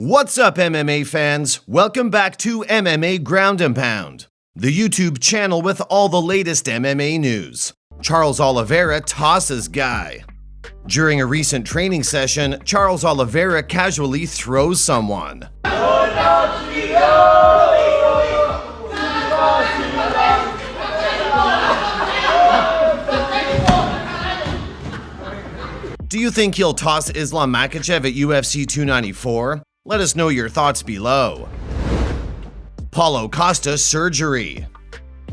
What's up, MMA fans? Welcome back to MMA Ground and Pound, the YouTube channel with all the latest MMA news. Charles Oliveira tosses guy. During a recent training session, Charles Oliveira casually throws someone. Do you think he'll toss Islam Makhachev at UFC 294? Let us know your thoughts below. Paulo Costa surgery.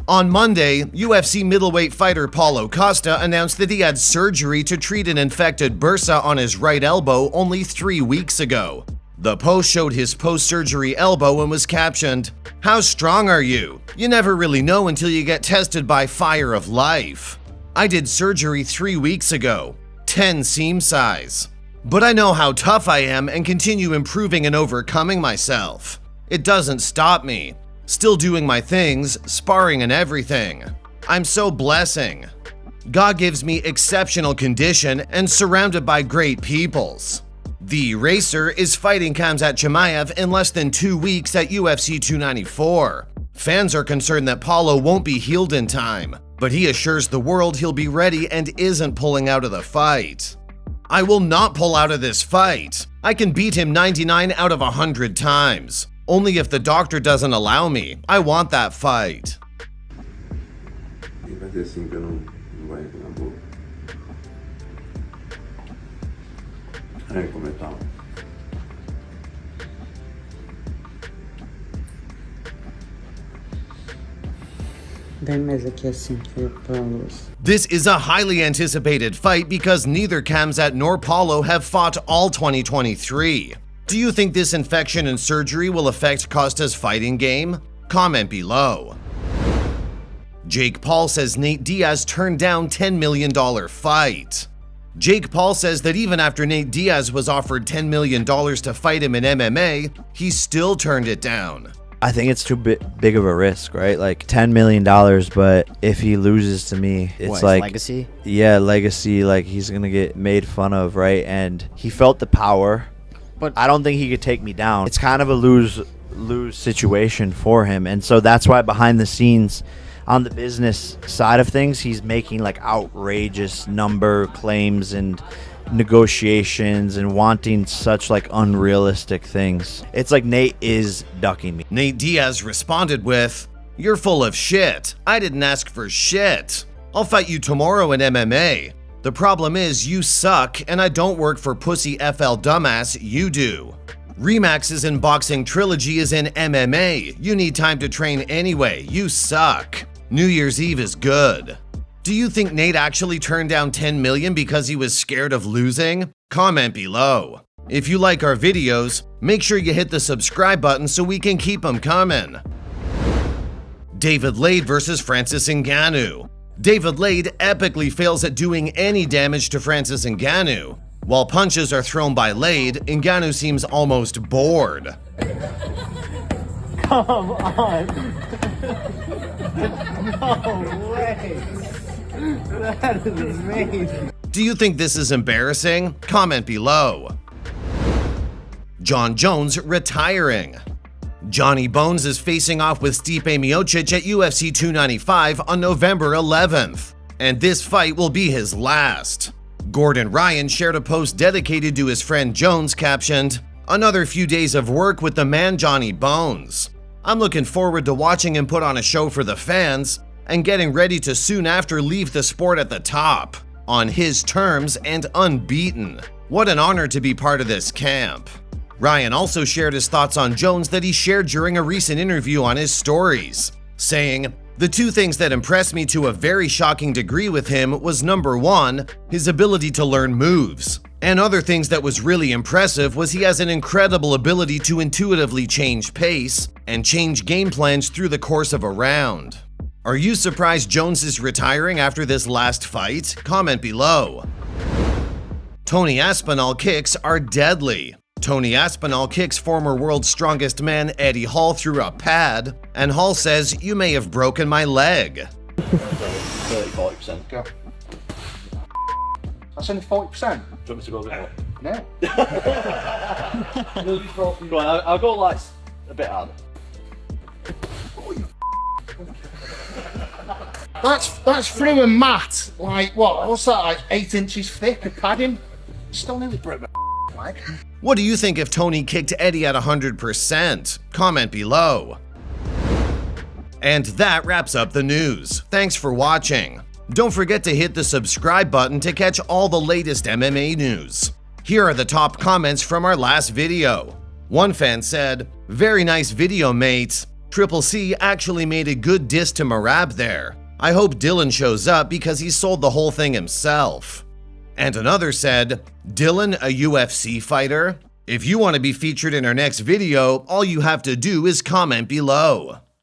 On Monday, UFC middleweight fighter Paulo Costa announced that he had surgery to treat an infected bursa on his right elbow only 3 weeks ago. The post showed his post-surgery elbow and was captioned, "How strong are you? You never really know until you get tested by fire of life. I did surgery 3 weeks ago, 10 seam size. But I know how tough I am and continue improving and overcoming myself. It doesn't stop me. Still doing my things, sparring and everything. I'm so blessing. God gives me exceptional condition and surrounded by great peoples." The racer is fighting Khamzat Chimaev in less than 2 weeks at UFC 294. Fans are concerned that Paulo won't be healed in time, but he assures the world he'll be ready and isn't pulling out of the fight. "I will not pull out of this fight. I can beat him 99 out of 100 times. Only if the doctor doesn't allow me. I want that fight." Vai ter assim que eu não vai na boa. Aí, como é que tá? Vem mais aqui assim pra luz. This is a highly anticipated fight because neither Khamzat nor Paulo have fought all 2023. Do you think this infection and surgery will affect Costa's fighting game? Comment below. Jake Paul says Nate Diaz turned down $10 million fight. Jake Paul says that even after Nate Diaz was offered $10 million to fight him in MMA, he still turned it down. I think it's too big of a risk, right? Like $10 million, but if he loses to me, it's like legacy. Yeah, legacy. Like he's gonna get made fun of, right? And he felt the power, but I don't think he could take me down. It's kind of a lose situation for him, and so that's why behind the scenes, on the business side of things, he's making like outrageous number claims and negotiations and wanting such like unrealistic things. It's like Nate is ducking me. Nate Diaz responded with, "You're full of shit. I didn't ask for shit. I'll fight you tomorrow in MMA. The problem is you suck and I don't work for pussy FL dumbass, you do. Remax's in boxing trilogy is in MMA. You need time to train anyway. You suck. New Year's Eve is good." Do you think Nate actually turned down $10 million because he was scared of losing? Comment below. If you like our videos, make sure you hit the subscribe button so we can keep them coming. David Lade versus Francis Ngannou. David Lade epically fails at doing any damage to Francis Ngannou. While punches are thrown by Lade, Ngannou seems almost bored. Come on. No way. That is amazing. Do you think this is embarrassing? Comment below. Jon Jones retiring. Johnny Bones is facing off with Stipe Miocic at UFC 295 on November 11th, and this fight will be his last. Gordon Ryan shared a post dedicated to his friend Jones captioned, "Another few days of work with the man Johnny Bones. I'm looking forward to watching him put on a show for the fans and getting ready to soon after leave the sport at the top, on his terms and unbeaten. What an honor to be part of this camp." Ryan also shared his thoughts on Jones that he shared during a recent interview on his stories, saying, "The two things that impressed me to a very shocking degree with him was number one, his ability to learn moves. And other things that was really impressive was he has an incredible ability to intuitively change pace and change game plans through the course of a round." Are you surprised Jones is retiring after this last fight? Comment below. Tony Aspinall kicks are deadly. Tony Aspinall kicks former world's strongest man Eddie Hall through a pad, and Hall says, "You may have broken my leg." 30-40%. Go. That's only 40%. Do you want me to go a bit more? No. Go on, I'll go like a bit harder. That's through a mat, like what's that, like 8 inches thick of padding? Still nearly broke my leg. What do you think if Tony kicked Eddie at 100%? Comment below. And that wraps up the news. Thanks for watching. Don't forget to hit the subscribe button to catch all the latest MMA news. Here are the top comments from our last video. One fan said, "Very nice video, mate. Triple C actually made a good diss to Marab there. I hope Dylan shows up because he sold the whole thing himself." And another said, "Dylan, a UFC fighter? If you want to be featured in our next video, all you have to do is comment below."